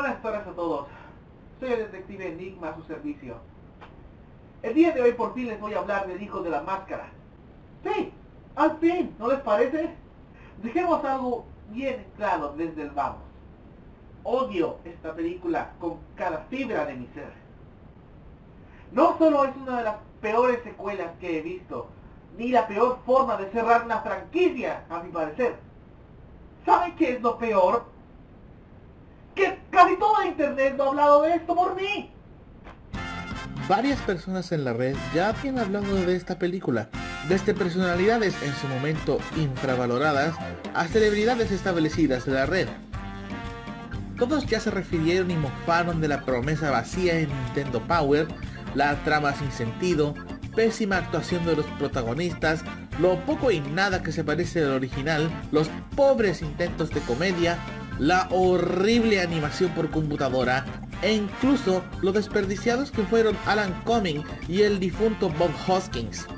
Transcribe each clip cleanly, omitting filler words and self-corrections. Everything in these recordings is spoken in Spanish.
Buenas tardes a todos. Soy el detective Enigma a su servicio. El día de hoy por fin les voy a hablar del hijo de la máscara. Sí, al fin, ¿no les parece? Dejemos algo bien claro desde el vamos. Odio esta película con cada fibra de mi ser. No solo es una de las peores secuelas que he visto, ni la peor forma de cerrar una franquicia, a mi parecer. ¿Saben qué es lo peor? Que casi toda internet no ha hablado de esto por mí. Varias personas en la red ya habían hablado de esta película, desde personalidades en su momento infravaloradas a celebridades establecidas de la red. Todos ya se refirieron y mofaron de la promesa vacía en Nintendo Power, la trama sin sentido, pésima actuación de los protagonistas, lo poco y nada que se parece al original, los pobres intentos de comedia, la horrible animación por computadora e incluso lo desperdiciados que fueron Alan Cumming y el difunto Bob Hoskins.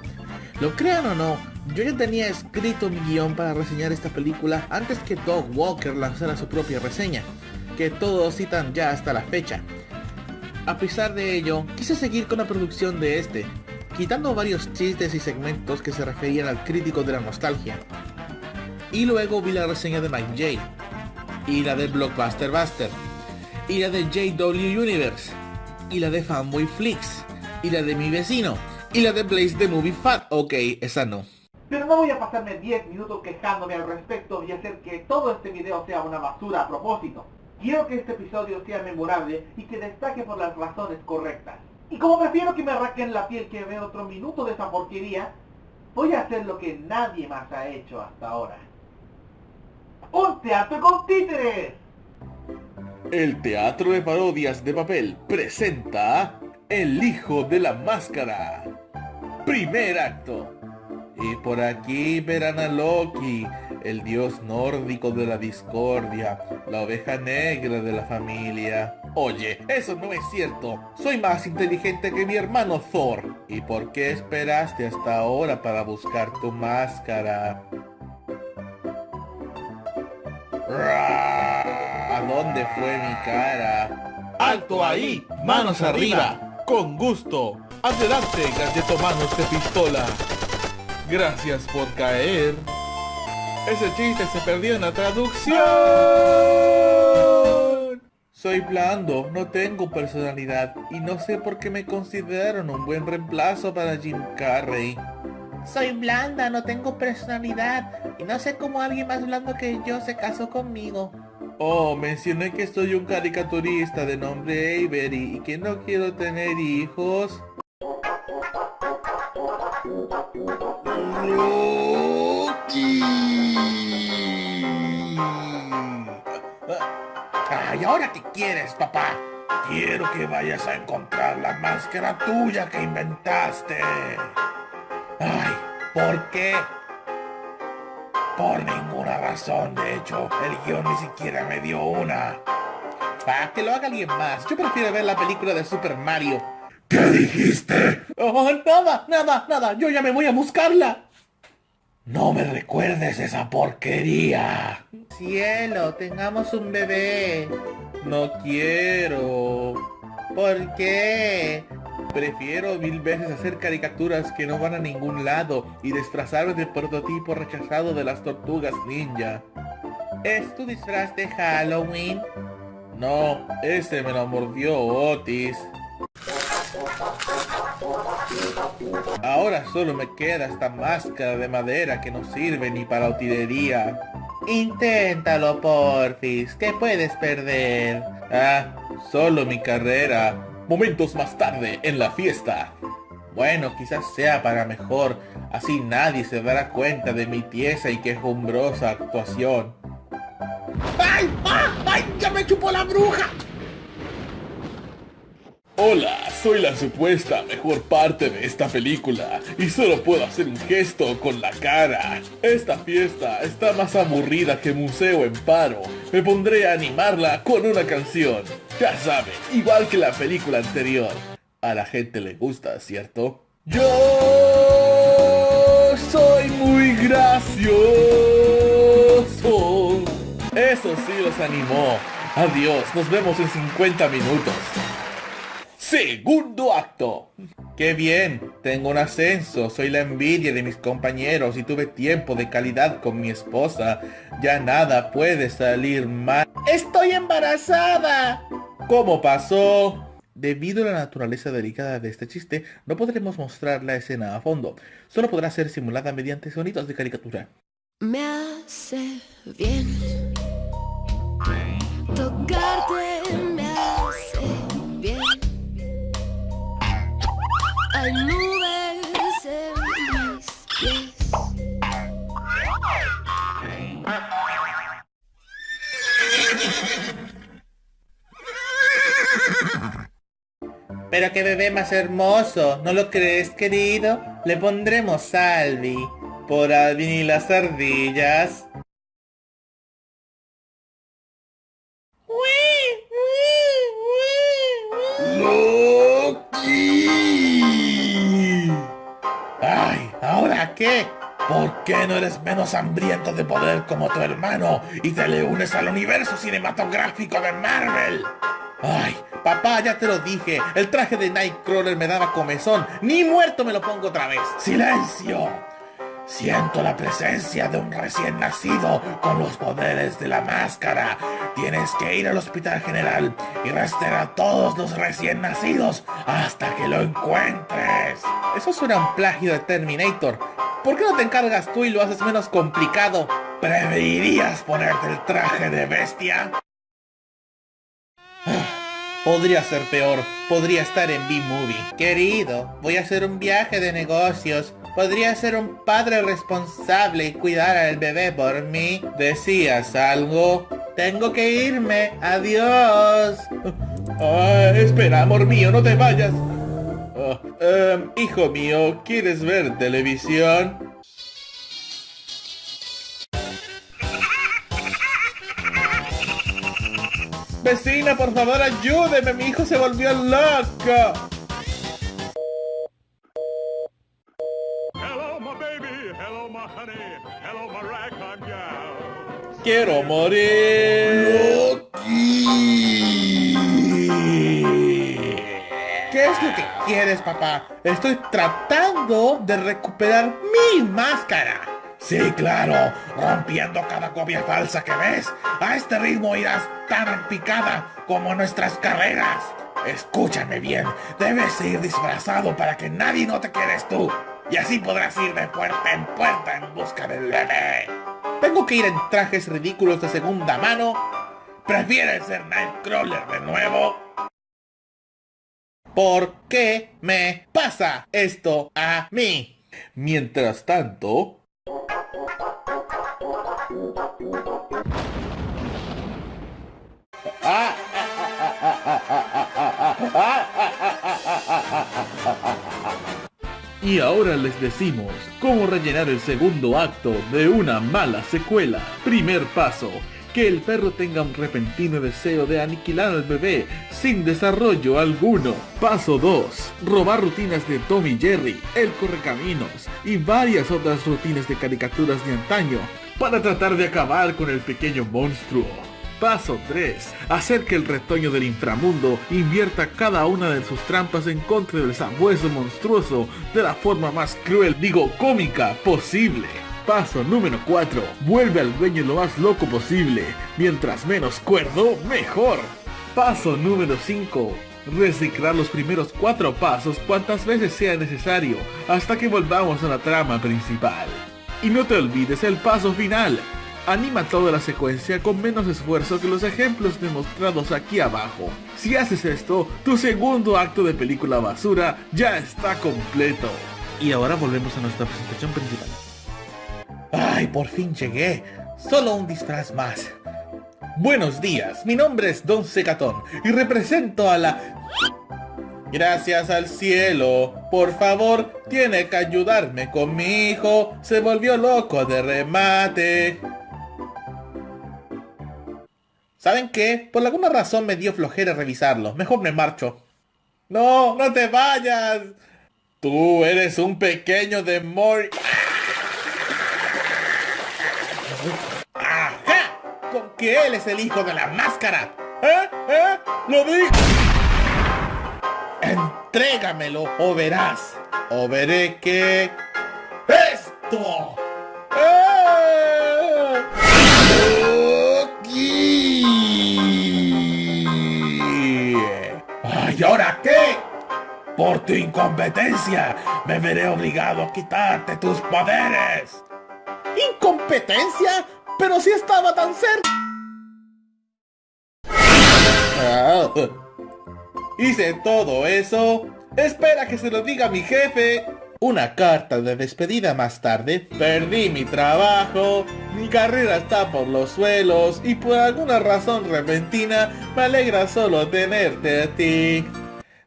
Lo crean o no, yo ya tenía escrito mi guión para reseñar esta película antes que Doug Walker lanzara su propia reseña, que todos citan ya hasta la fecha. A pesar de ello, quise seguir con la producción de este, quitando varios chistes y segmentos que se referían al crítico de la nostalgia. Y luego vi la reseña de Mike J, y la de Blockbuster Buster, y la de JW Universe, y la de Fanboy Flix, y la de Mi Vecino, y la de Blaze the Movie Fan. Ok, esa no. Pero no voy a pasarme 10 minutos quejándome al respecto y hacer que todo este video sea una basura a propósito. Quiero que este episodio sea memorable y que destaque por las razones correctas. Y como prefiero que me arranquen la piel que ver otro minuto de esa porquería, voy a hacer lo que nadie más ha hecho hasta ahora. ¡Un teatro con títeres! El Teatro de Parodias de Papel presenta El Hijo de la Máscara. Primer acto. Y por aquí verán a Loki, el dios nórdico de la discordia, la oveja negra de la familia. Oye, eso no es cierto. Soy más inteligente que mi hermano Thor. ¿Y por qué esperaste hasta ahora para buscar tu máscara? ¿A dónde fue mi cara? ¡Alto ahí! ¡Manos arriba! ¡Con gusto! ¡Adelante, galletomanos de pistola! Gracias por caer. Ese chiste se perdió en la traducción. Soy blando, no tengo personalidad y no sé por qué me consideraron un buen reemplazo para Jim Carrey. Soy blanda, no tengo personalidad y no sé cómo alguien más blando que yo se casó conmigo. Oh, mencioné que soy un caricaturista de nombre Avery y que no quiero tener hijos. Loki. Ay, ¿ahora qué quieres, papá? Quiero que vayas a encontrar la máscara tuya que inventaste. Ay, ¿por qué? Por ninguna razón, de hecho, el guión ni siquiera me dio una. Ah, que lo haga alguien más. Yo prefiero ver la película de Super Mario. ¿Qué dijiste? Oh, nada. Yo ya me voy a buscarla. No me recuerdes esa porquería. Cielo, tengamos un bebé. No quiero. ¿Por qué? Prefiero 1000 veces hacer caricaturas que no van a ningún lado y disfrazarme del prototipo rechazado de las tortugas ninja. ¿Es tu disfraz de Halloween? No, ese me lo mordió Otis. Ahora solo me queda esta máscara de madera que no sirve ni para utilería. Inténtalo, porfis, que puedes perder. Ah, solo mi carrera. Momentos más tarde en la fiesta. Bueno, quizás sea para mejor, así nadie se dará cuenta de mi tiesa y quejumbrosa actuación. ¡Ay! ¡Ah! ¡Ay! ¡Ya me chupó la bruja! Hola, soy la supuesta mejor parte de esta película y solo puedo hacer un gesto con la cara. Esta fiesta está más aburrida que museo en paro. Me pondré a animarla con una canción. Ya saben, igual que la película anterior. A la gente le gusta, ¿cierto? Yo soy muy gracioso. Eso sí los animó. Adiós, nos vemos en 50 minutos. Segundo acto. ¡Qué bien! Tengo un ascenso, soy la envidia de mis compañeros y tuve tiempo de calidad con mi esposa. Ya nada puede salir mal. ¡Estoy embarazada! ¿Cómo pasó? Debido a la naturaleza delicada de este chiste, no podremos mostrar la escena a fondo. Solo podrá ser simulada mediante sonidos de caricatura. Me hace bien tocarte, me hace bien. Hay nubes en mis pies. Pero qué bebé más hermoso, ¿no lo crees, querido? Le pondremos Salvi, por Alvin y las ardillas. ¡Loki! ¡Ay! ¿Ahora qué? ¿Por qué no eres menos hambriento de poder como tu hermano y te le unes al universo cinematográfico de Marvel? ¡Ay! Papá, ya te lo dije, el traje de Nightcrawler me daba comezón, ni muerto me lo pongo otra vez. ¡Silencio! Siento la presencia de un recién nacido con los poderes de la máscara. Tienes que ir al hospital general y rastrear a todos los recién nacidos hasta que lo encuentres. Eso suena a un plagio de Terminator. ¿Por qué no te encargas tú y lo haces menos complicado? ¿Preferirías ponerte el traje de bestia? Podría ser peor, podría estar en B-Movie. Querido, voy a hacer un viaje de negocios. Podría ser un padre responsable y cuidar al bebé por mí. ¿Decías algo? Tengo que irme, adiós. Espera, amor mío, no te vayas. Hijo mío, ¿quieres ver televisión? Vecina, por favor, ayúdeme, mi hijo se volvió loco. Hello, my baby. Hello, my honey. Hello, my ragtime gal. Quiero morir. Loki. ¿Qué es lo que quieres, papá? Estoy tratando de recuperar mi máscara. Sí, claro, rompiendo cada copia falsa que ves. A este ritmo irás tan en picada como nuestras carreras. Escúchame bien, debes ir disfrazado para que nadie note que eres tú. Y así podrás ir de puerta en puerta en busca del bebé. ¿Tengo que ir en trajes ridículos de segunda mano? ¿Prefieres ser Nightcrawler de nuevo? ¿Por qué me pasa esto a mí? Mientras tanto... Y ahora les decimos cómo rellenar el segundo acto de una mala secuela. Primer paso, que el perro tenga un repentino deseo de aniquilar al bebé sin desarrollo alguno. Paso 2, robar rutinas de Tom y Jerry, El Correcaminos y varias otras rutinas de caricaturas de antaño para tratar de acabar con el pequeño monstruo. Paso 3. Hacer que el retoño del inframundo invierta cada una de sus trampas en contra del sabueso monstruoso de la forma más cruel, cómica posible. Paso número 4. Vuelve al dueño lo más loco posible. Mientras menos cuerdo, mejor. Paso número 5. Reciclar los primeros 4 pasos cuantas veces sea necesario hasta que volvamos a la trama principal. Y no te olvides el paso final. Anima toda la secuencia con menos esfuerzo que los ejemplos demostrados aquí abajo. Si haces esto, tu segundo acto de película basura ya está completo. Y ahora volvemos a nuestra presentación principal. ¡Ay, por fin llegué! Solo un disfraz más. Buenos días, mi nombre es Don Secatón y represento a la... Gracias al cielo, por favor, tiene que ayudarme con mi hijo. Se volvió loco de remate. ¿Saben qué? Por alguna razón me dio flojera revisarlo. Mejor me marcho. ¡No! ¡No te vayas! Tú eres un pequeño demonio. ¡Ajá! Con que él es el hijo de la máscara. ¡Lo vi! Entrégamelo o verás. O veré que... ¡Esto! Aquí. ¿Y ahora qué? Por tu incompetencia, me veré obligado a quitarte tus poderes. ¿Incompetencia? Pero si estaba tan cerca. Hice todo eso. Espera que se lo diga a mi jefe. Una carta de despedida más tarde. Perdí mi trabajo. Mi carrera está por los suelos. Y por alguna razón repentina me alegra solo tenerte a ti.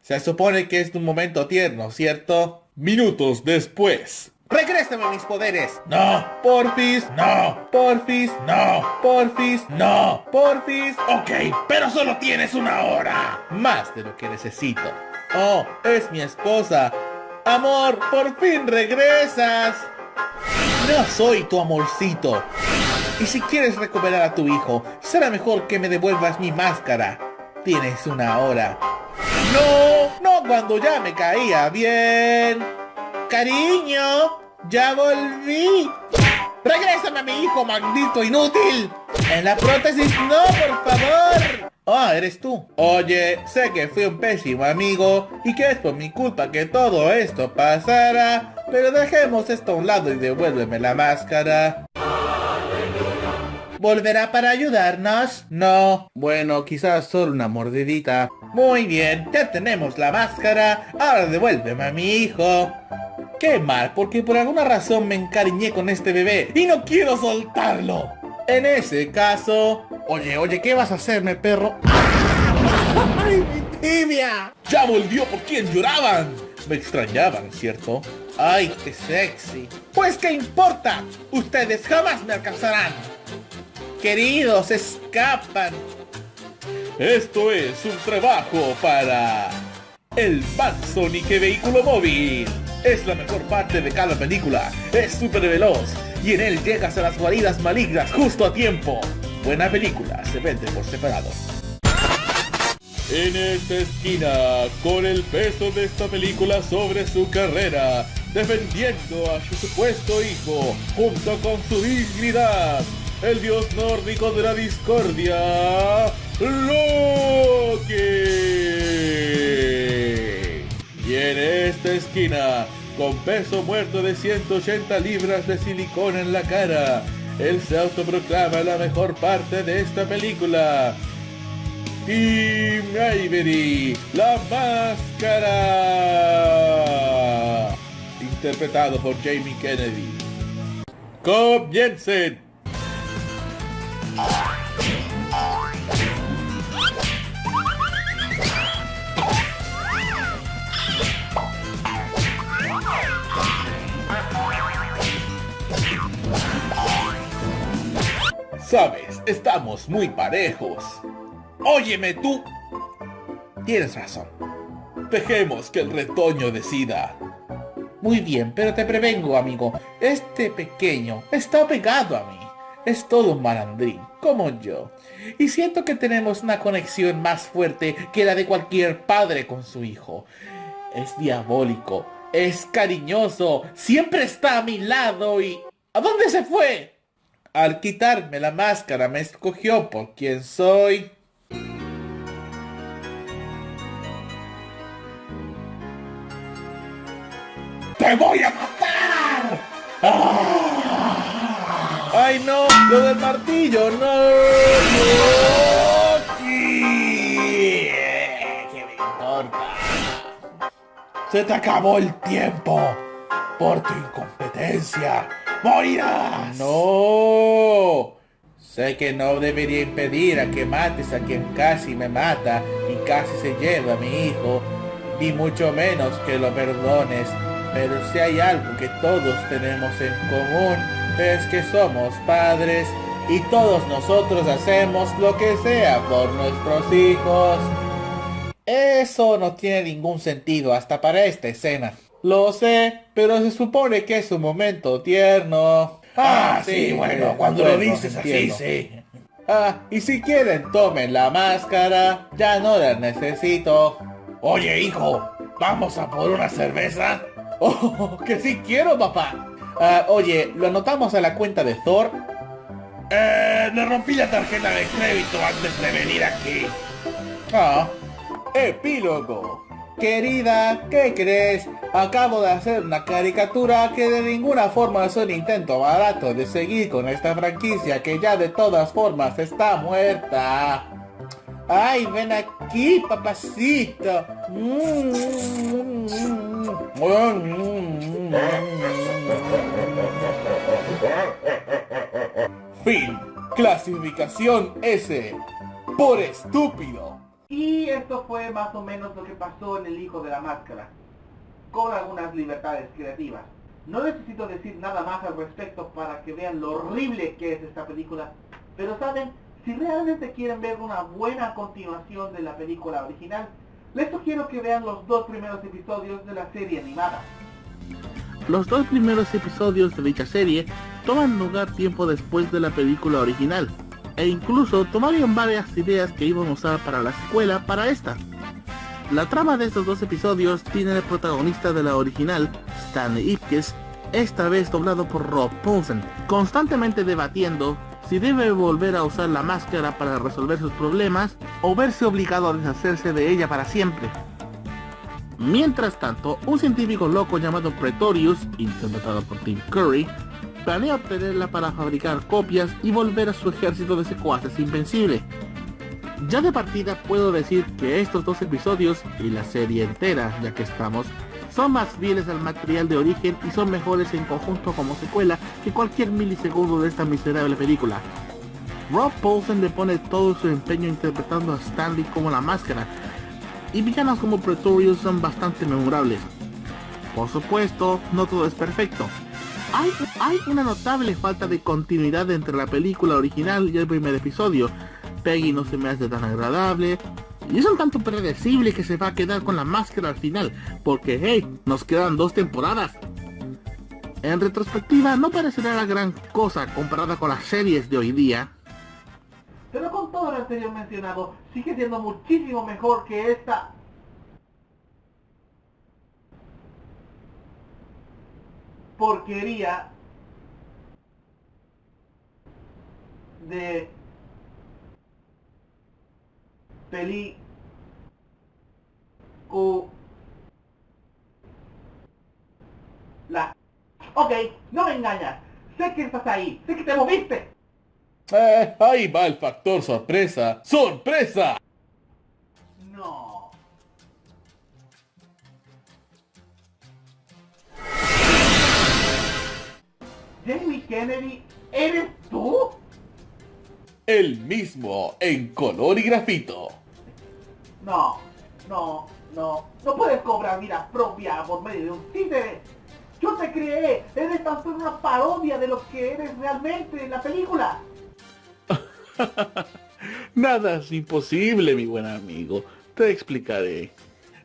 Se supone que es un momento tierno, ¿cierto? Minutos después. ¡Regrésame mis poderes! ¡No! ¡Porfis! ¡No! ¡Porfis! ¡No! ¡Porfis! ¡No! ¡Porfis! Ok, pero solo tienes una hora. Más de lo que necesito. Oh, es mi esposa. Amor, por fin regresas. No soy tu amorcito. Y si quieres recuperar a tu hijo, será mejor que me devuelvas mi máscara. Tienes una hora. No, no cuando ya me caía bien. Cariño, ya volví. ¡Regrésame a mi hijo, maldito inútil! En la prótesis, no, por favor. Ah, eres tú. Oye, sé que fui un pésimo amigo y que es por mi culpa que todo esto pasara, pero dejemos esto a un lado y devuélveme la máscara. ¿Volverá para ayudarnos? No. Bueno, quizás solo una mordidita. Muy bien, ya tenemos la máscara. Ahora devuélveme a mi hijo. Qué mal, porque por alguna razón me encariñé con este bebé y no quiero soltarlo. En ese caso... Oye, ¿qué vas a hacerme, perro? ¡Ay, mi tibia! ¡Ya volvió por quien lloraban! Me extrañaban, ¿cierto? ¡Ay, qué sexy! Pues, ¿qué importa? Ustedes jamás me alcanzarán. Queridos, escapan. Esto es un trabajo para... el Sonic vehículo móvil. Es la mejor parte de cada película. Es súper veloz y en él llegas a las guaridas malignas justo a tiempo. Buena película, se vende por separado. En esta esquina, con el peso de esta película sobre su carrera, defendiendo a su supuesto hijo, junto con su dignidad, el dios nórdico de la discordia, Loki. Y en esta esquina, con peso muerto de 180 libras de silicona en la cara, él se autoproclama la mejor parte de esta película. Team Avery, la máscara. Interpretado por Jamie Kennedy. ¡Comiencen! Sabes, estamos muy parejos. Óyeme tú. Tienes razón. Dejemos que el retoño decida. Muy bien, pero te prevengo, amigo. Este pequeño está pegado a mí. Es todo un malandrín, como yo. Y siento que tenemos una conexión más fuerte que la de cualquier padre con su hijo. Es diabólico, es cariñoso, siempre está a mi lado y... ¿A dónde se fue? Al quitarme la máscara me escogió por quien soy. ¡Te voy a matar! ¡Ah! ¡Ay no! ¡Lo del martillo! ¡No! ¡No! ¡Sí! ¿Qué me importa? ¡Se te acabó el tiempo! ¡Por tu incompetencia! ¡Morirás! ¡No! Sé que no debería impedir a que mates a quien casi me mata y casi se lleva a mi hijo, ni mucho menos que lo perdones, pero si hay algo que todos tenemos en común, es que somos padres y todos nosotros hacemos lo que sea por nuestros hijos. Eso no tiene ningún sentido hasta para esta escena. Lo sé, pero se supone que es un momento tierno. Sí, bueno, cuando lo dices así, sí. Y si quieren tomen la máscara, ya no la necesito. Oye, hijo, ¿vamos a por una cerveza? Oh, que sí quiero, papá. Oye, ¿lo anotamos a la cuenta de Thor? Le rompí la tarjeta de crédito antes de venir aquí. Epílogo. Querida, ¿qué crees? Acabo de hacer una caricatura que de ninguna forma es un intento barato de seguir con esta franquicia que ya de todas formas está muerta. Ay, ven aquí, papacito. Fin. Clasificación S. Por estúpido. Y esto fue más o menos lo que pasó en El Hijo de la Máscara, con algunas libertades creativas. No necesito decir nada más al respecto para que vean lo horrible que es esta película, pero saben, si realmente quieren ver una buena continuación de la película original, les sugiero que vean los 2 primeros episodios de la serie animada. Los 2 primeros episodios de dicha serie toman lugar tiempo después de la película original, e incluso tomarían varias ideas que iban a usar para la secuela para esta. La trama de estos 2 episodios tiene el protagonista de la original, Stanley Ipkiss, esta vez doblado por Rob Paulsen, constantemente debatiendo si debe volver a usar la máscara para resolver sus problemas o verse obligado a deshacerse de ella para siempre. Mientras tanto, un científico loco llamado Pretorius, interpretado por Tim Curry, planea obtenerla para fabricar copias y volver a su ejército de secuaces invencible. Ya de partida puedo decir que estos 2 episodios, y la serie entera ya que estamos, son más fieles al material de origen y son mejores en conjunto como secuela que cualquier milisegundo de esta miserable película. Rob Paulsen le pone todo su empeño interpretando a Stanley como la máscara, y villanos como Pretorius son bastante memorables. Por supuesto, no todo es perfecto. Hay una notable falta de continuidad entre la película original y el primer episodio. Peggy no se me hace tan agradable, y es un tanto predecible que se va a quedar con la máscara al final, porque hey, nos quedan 2 temporadas. En retrospectiva no parecerá la gran cosa comparada con las series de hoy día. Pero con todo lo anterior mencionado, sigue siendo muchísimo mejor que esta porquería de película. Ok, no me engañas. Sé que estás ahí. Sé que te moviste. Ahí va el factor sorpresa. ¡Sorpresa! No. Jamie Kennedy, ¿eres tú? El mismo, en color y grafito. No puedes cobrar vida propia por medio de un títere. Yo te creé, eres tan solo una parodia de lo que eres realmente en la película. Nada es imposible, mi buen amigo. Te explicaré.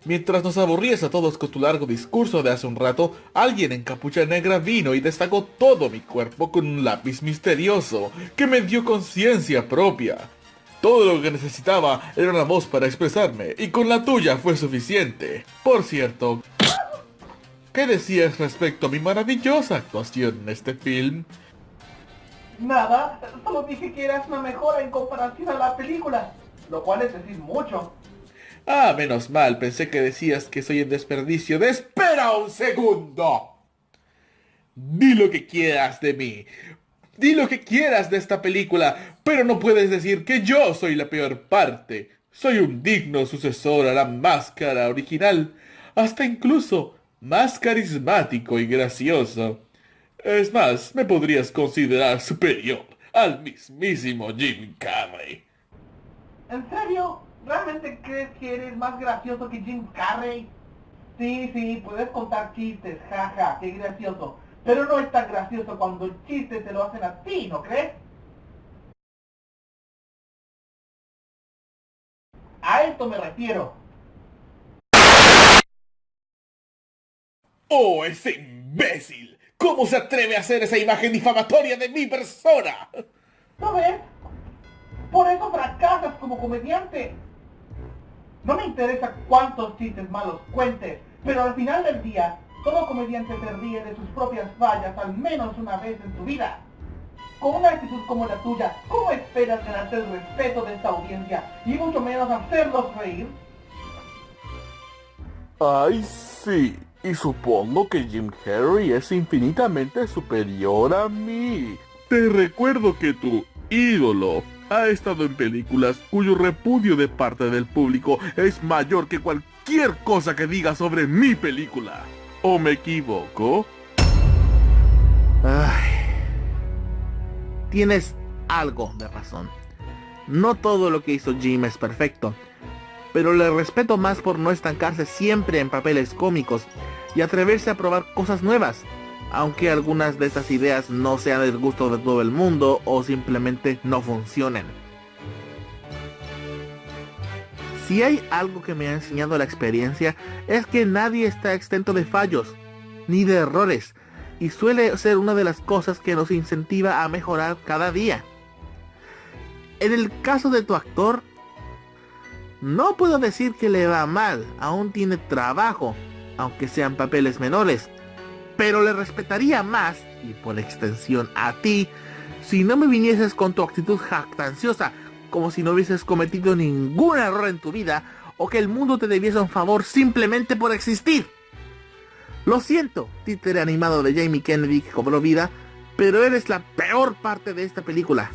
Mientras nos aburrías a todos con tu largo discurso de hace un rato, alguien en capucha negra vino y destacó todo mi cuerpo con un lápiz misterioso que me dio conciencia propia. Todo lo que necesitaba era una voz para expresarme, y con la tuya fue suficiente. Por cierto, ¿qué decías respecto a mi maravillosa actuación en este film? Nada, solo dije que eras una mejora en comparación a la película, lo cual es decir mucho. Ah, menos mal, pensé que decías que soy un desperdicio de... ¡Espera un segundo! Di lo que quieras de mí. Di lo que quieras de esta película, pero no puedes decir que yo soy la peor parte. Soy un digno sucesor a la máscara original, hasta incluso más carismático y gracioso. Es más, me podrías considerar superior al mismísimo Jim Carrey. ¿En serio? ¿Realmente crees que eres más gracioso que Jim Carrey? Sí, puedes contar chistes, jaja, qué gracioso. Pero no es tan gracioso cuando el chiste te lo hacen a ti, ¿no crees? A esto me refiero. ¡Oh, ese imbécil! ¿Cómo se atreve a hacer esa imagen difamatoria de mi persona? ¿No ves? Por eso fracasas como comediante. No me interesa cuántos chistes malos cuentes, pero al final del día, todo comediante se ríe de sus propias fallas al menos una vez en su vida. Con una actitud como la tuya, ¿cómo esperas ganarte el respeto de esta audiencia y mucho menos hacerlos reír? Ay, sí. Y supongo que Jim Carrey es infinitamente superior a mí. Te recuerdo que tu ídolo ha estado en películas cuyo repudio de parte del público es mayor que cualquier cosa que diga sobre mi película. ¿O me equivoco? Ay, tienes algo de razón. No todo lo que hizo Jim es perfecto, pero le respeto más por no estancarse siempre en papeles cómicos y atreverse a probar cosas nuevas, aunque algunas de estas ideas no sean del gusto de todo el mundo o simplemente no funcionen. Si hay algo que me ha enseñado la experiencia es que nadie está exento de fallos, ni de errores, y suele ser una de las cosas que nos incentiva a mejorar cada día. En el caso de tu actor, no puedo decir que le va mal, aún tiene trabajo, aunque sean papeles menores, pero le respetaría más, y por extensión a ti, si no me vinieses con tu actitud jactanciosa, como si no hubieses cometido ningún error en tu vida, o que el mundo te debiese un favor simplemente por existir. Lo siento, títere animado de Jamie Kennedy que cobró vida, pero eres la peor parte de esta película.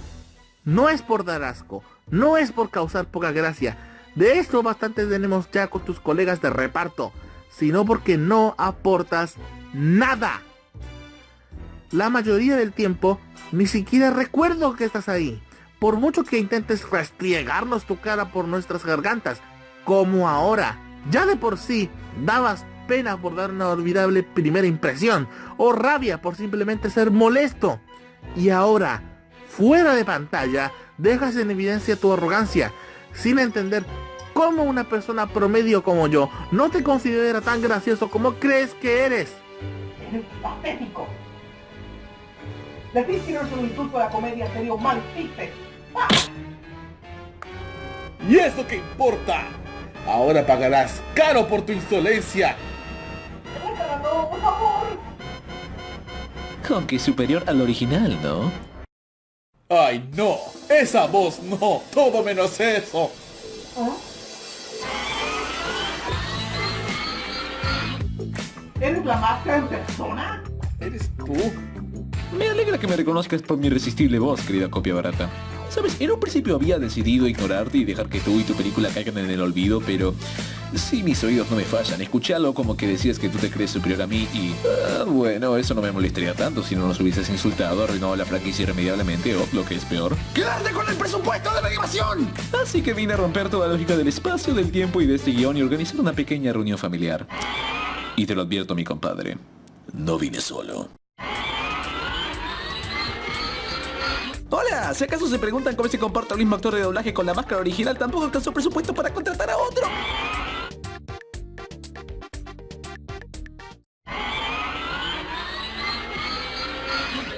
No es por dar asco, no es por causar poca gracia, de esto bastante tenemos ya con tus colegas de reparto, sino porque no aportas nada. La mayoría del tiempo ni siquiera recuerdo que estás ahí, por mucho que intentes restriegarnos tu cara por nuestras gargantas, como ahora. Ya de por sí dabas pena por dar una olvidable primera impresión, o rabia por simplemente ser molesto, y ahora, fuera de pantalla, dejas en evidencia tu arrogancia, sin entender cómo una persona promedio como yo no te considera tan gracioso como crees que eres. Eres patético. Decir que no es un insulto a la comedia sería un mal chiste. ¡Ah! ¿Y eso qué importa? Ahora pagarás caro por tu insolencia. No, por favor. Aunque superior al original, ¿no? ¡Ay, no! ¡Esa voz no! ¡Todo menos eso! ¿Ah? ¿Eres la máscara en persona? ¿Eres tú? Me alegra que me reconozcas por mi irresistible voz, querida copia barata. Sabes, en un principio había decidido ignorarte y dejar que tú y tu película caigan en el olvido, pero si mis oídos no me fallan, escuché algo como que decías que tú te crees superior a mí y... bueno, eso no me molestaría tanto si no nos hubieses insultado, arruinado la franquicia irremediablemente o, lo que es peor, ¡quedarte con el presupuesto de la animación! Así que vine a romper toda la lógica del espacio, del tiempo y de este guión y organizar una pequeña reunión familiar. Y te lo advierto, mi compadre, no vine solo. Hola, si acaso se preguntan cómo se comporta el mismo actor de doblaje con la máscara original, tampoco alcanzó presupuesto para contratar a otro.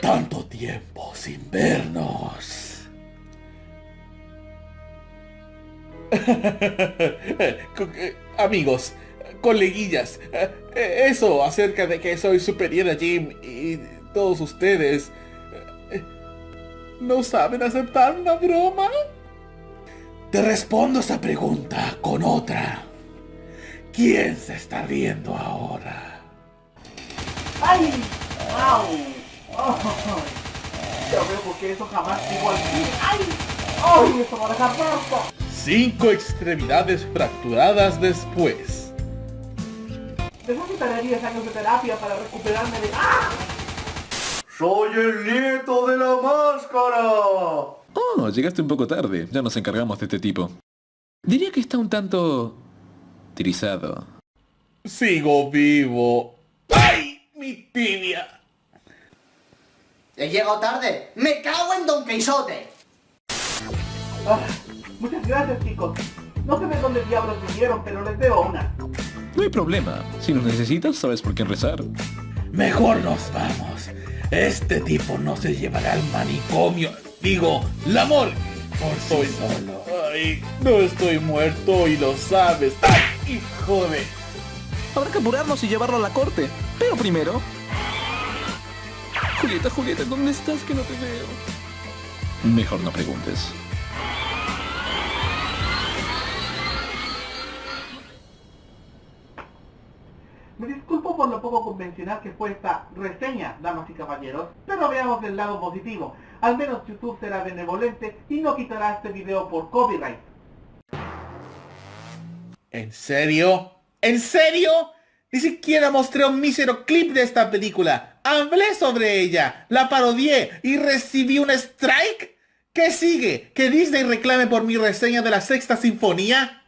Tanto tiempo sin vernos. Amigos, coleguillas, eso acerca de que soy superior a Jim y todos ustedes... ¿no saben aceptar una broma? Te respondo esa pregunta con otra. ¿Quién se está riendo ahora? ¡Ay! ¡Au! ¡Oh! Ya veo por qué eso jamás llegó al fin. ¡Ay! ¡Ay! ¡Eso va a dejar rastro! 5 extremidades fracturadas después. Necesitaré 10 años de terapia para recuperarme de... ¡Ah! ¡Soy el nieto de la máscara! Oh, llegaste un poco tarde. Ya nos encargamos de este tipo. Diría que está un tanto... trizado. Sigo vivo. ¡Ay! Mi tibia. He llegado tarde. ¡Me cago en Don Quijote! Ah, muchas gracias, chicos. No sé de dónde diablos vinieron, pero les debo una. No hay problema. Si nos necesitas, sabes por quién rezar. Mejor nos vamos. Este tipo no se llevará al manicomio. Digo, la morgue. Estoy solo. Ay, no estoy muerto y lo sabes. ¡Ay, hijo de! Habrá que apurarnos y llevarlo a la corte. Pero primero... Julieta, Julieta, ¿dónde estás que no te veo? Mejor no preguntes. Me disculpo por lo poco convencional que fue esta reseña, damas y caballeros, pero veamos el lado positivo. Al menos YouTube será benevolente y no quitará este video por copyright. ¿En serio? ¿En serio? Ni siquiera mostré un mísero clip de esta película. Hablé sobre ella, la parodié y recibí un strike. ¿Qué sigue? ¿Que Disney reclame por mi reseña de la Sexta Sinfonía?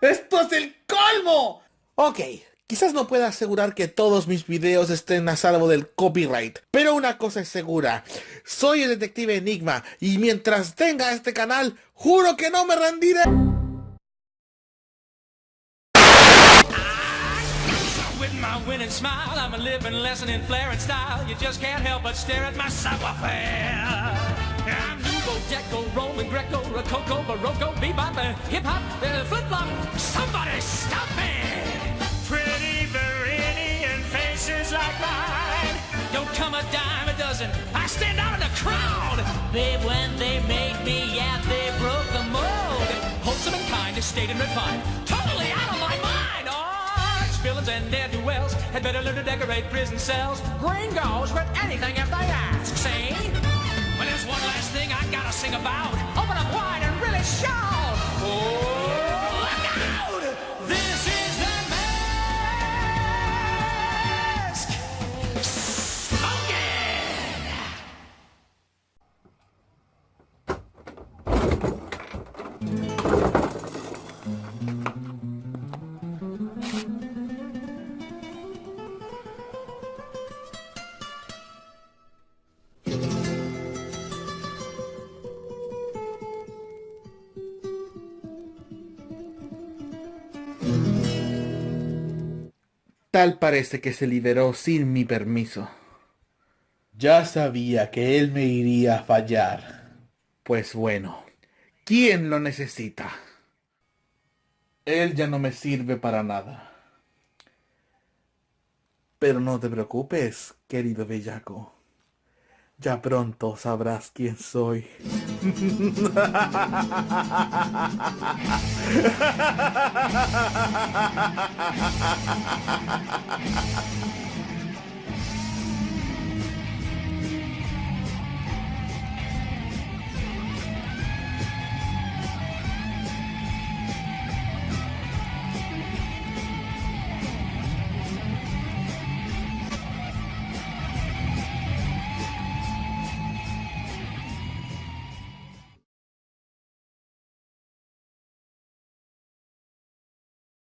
¡Esto es el colmo! Ok, quizás no pueda asegurar que todos mis videos estén a salvo del copyright, pero una cosa es segura. Soy el detective Enigma y mientras tenga este canal, juro que no me rendiré. With my winning smile, I'm a living lesson in flair and style. You just can't help but stare at my savoir-faire. I'm Nouveau, Deco, Roman, Greco, Rococo, Baroque, Bebop, hip-hop, flip-flop. Somebody stop me! Pretty Viridian faces like mine don't come a dime a dozen. I stand out in the crowd. Babe, when they made me, yeah, they broke the mold. Wholesome and kind, estate and refined. Totally out of my mind. Villains and ne'er-do-wells had better learn to decorate prison cells. Gringos with anything if they ask. See? Well, there's one last thing I gotta sing about. Open up wide and really shout. Oh, look out! This is the mask. Smoking! Tal parece que se liberó sin mi permiso. Ya sabía que él me iría a fallar. Pues bueno, ¿quién lo necesita? Él ya no me sirve para nada. Pero no te preocupes, querido bellaco. Ya pronto sabrás quién soy.